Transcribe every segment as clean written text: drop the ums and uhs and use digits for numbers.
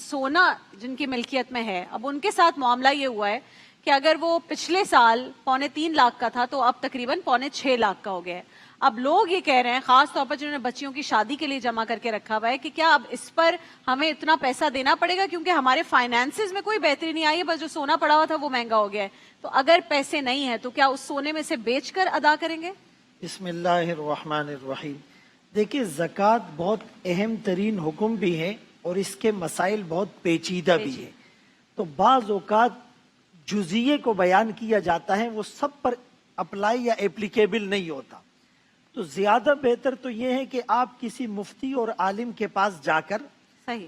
सोना जिनकी मिल्कियत में है, अब उनके साथ मामला ये हुआ है कि अगर वो पिछले साल 3.25 लाख का था तो अब तकरीबन 6.25 लाख का हो गया है। अब लोग ये कह रहे हैं, खास तौर पर जिन्होंने बच्चियों की शादी के लिए जमा करके रखा हुआ है, कि क्या अब इस पर हमें इतना पैसा देना पड़ेगा क्योंकि हमारे फाइनेंसेस में कोई बेहतरी नहीं आई है, बस जो सोना पड़ा हुआ था वो महंगा हो गया है। तो अगर पैसे नहीं है तो क्या उस सोने में से बेचकर अदा करेंगे? बिस्मिल्लाहिर्रहमानिर्रहीम। देखिए, ज़कात बहुत अहम तरीन हुक्म भी है और इसके मसाइल बहुत पेचीदा भी है। तो बाज़ औक़ात जुज़िये को बयान किया जाता है, वो सब पर अप्लाई या एप्लीकेबल नहीं होता। तो ज्यादा बेहतर तो ये है कि आप किसी मुफ्ती और आलिम के पास जाकर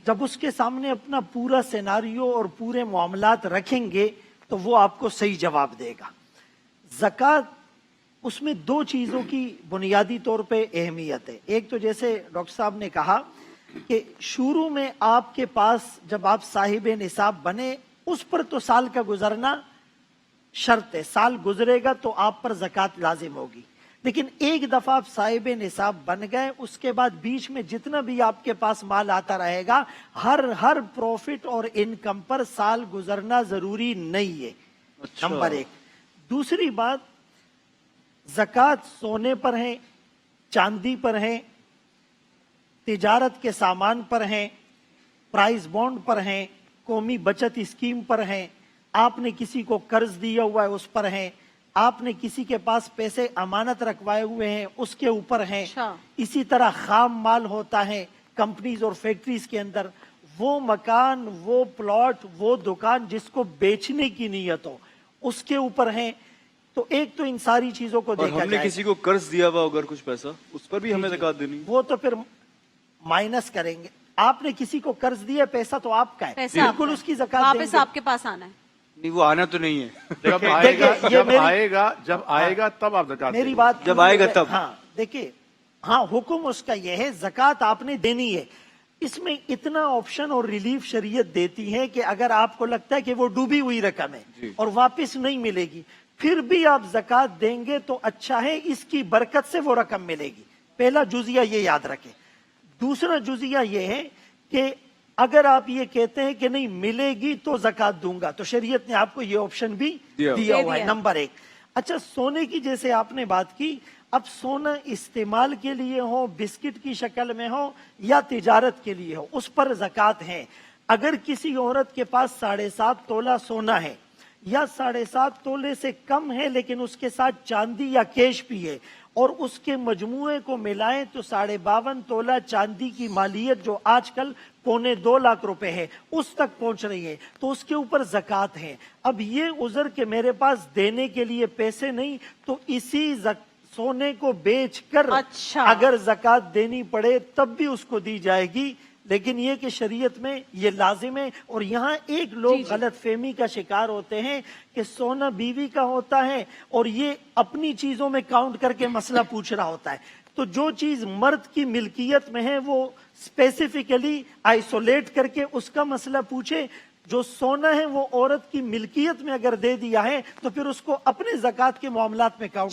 जब उसके सामने अपना पूरा सिनारियो और पूरे मामलात रखेंगे तो वो आपको सही जवाब देगा। ज़कात, उसमें दो चीज़ों की बुनियादी तौर पे अहमियत है। एक तो जैसे डॉक्टर साहब ने कहा कि शुरू में आपके पास जब आप साहिब निसाब बने, उस पर तो साल का गुजरना शर्त है, साल गुजरेगा तो आप पर ज़कात लाजिम होगी। लेकिन एक दफा आप साहिब निसाब बन गए, उसके बाद बीच में जितना भी आपके पास माल आता रहेगा, हर प्रॉफिट और इनकम पर साल गुजरना जरूरी नहीं है। अच्छा। नंबर एक। दूसरी बात, ज़कात सोने पर है, चांदी पर है, तिजारत के सामान पर है, प्राइस बॉन्ड पर है, कौमी बचत स्कीम पर है, आपने किसी को कर्ज दिया हुआ है उस पर है, आपने किसी के पास पैसे अमानत रखवाए हुए हैं उसके ऊपर हैं। इसी तरह खाम माल होता है कंपनीज और फैक्ट्रीज के अंदर, वो मकान, वो प्लॉट, वो दुकान जिसको बेचने की नीयत हो उसके ऊपर है। तो एक तो इन सारी चीजों को देखा हमने किसी को कर्ज दिया हुआ अगर कुछ पैसा, उस पर भी हमें ज़कात देनी, वो तो फिर माइनस करेंगे। आपने किसी को कर्ज दिया पैसा तो आपका है, बिल्कुल उसकी ज़कात वापस आपके पास आना है। नहीं, वो आना तो नहीं है। जब आएगा तब आप ज़कात, मेरी बात जब आएगा तब। हाँ देखिए, हाँ हुक्म उसका यह है, ज़कात आपने देनी है। इसमें इतना ऑप्शन और रिलीफ शरीयत देती है कि अगर आपको लगता है कि वो डूबी हुई रकम है और वापस नहीं मिलेगी, फिर भी आप ज़कात देंगे तो अच्छा है, इसकी बरकत से वो रकम मिलेगी। पहला जुजिया ये याद रखें। दूसरा जुजिया ये है कि अगर आप ये कहते हैं कि नहीं मिलेगी तो ज़कात दूंगा, तो शरीयत ने आपको ये ऑप्शन भी दिया हुआ है। नंबर एक। अच्छा, सोने की जैसे आपने बात की, अब सोना इस्तेमाल के लिए हो, बिस्किट की शक्ल में हो या तिजारत के लिए हो, उस पर ज़कात है। अगर किसी औरत के पास 7.5 तोला सोना है या 7.5 तोले से कम है लेकिन उसके साथ चांदी या कैश भी है और उसके मजमुए को मिलाएं तो 52.5 तोला चांदी की मालियत जो आजकल 2.25 लाख रुपए है उस तक पहुंच रही है, तो उसके ऊपर ज़कात है। अब ये उज़र के मेरे पास देने के लिए पैसे नहीं, तो इसी सोने को बेचकर अगर ज़कात देनी पड़े तब भी उसको दी जाएगी। लेकिन ये कि शरीयत में ये लाजिम है। और यहाँ एक लोग गलत फहमी का शिकार होते हैं कि सोना बीवी का होता है और ये अपनी चीजों में काउंट करके मसला पूछ रहा होता है। तो जो चीज मर्द की मिल्कियत में है वो स्पेसिफिकली आइसोलेट करके उसका मसला पूछे। जो सोना है वो औरत की मिल्कियत में अगर दे दिया है तो फिर उसको अपने ज़कात के मामलात में काउंट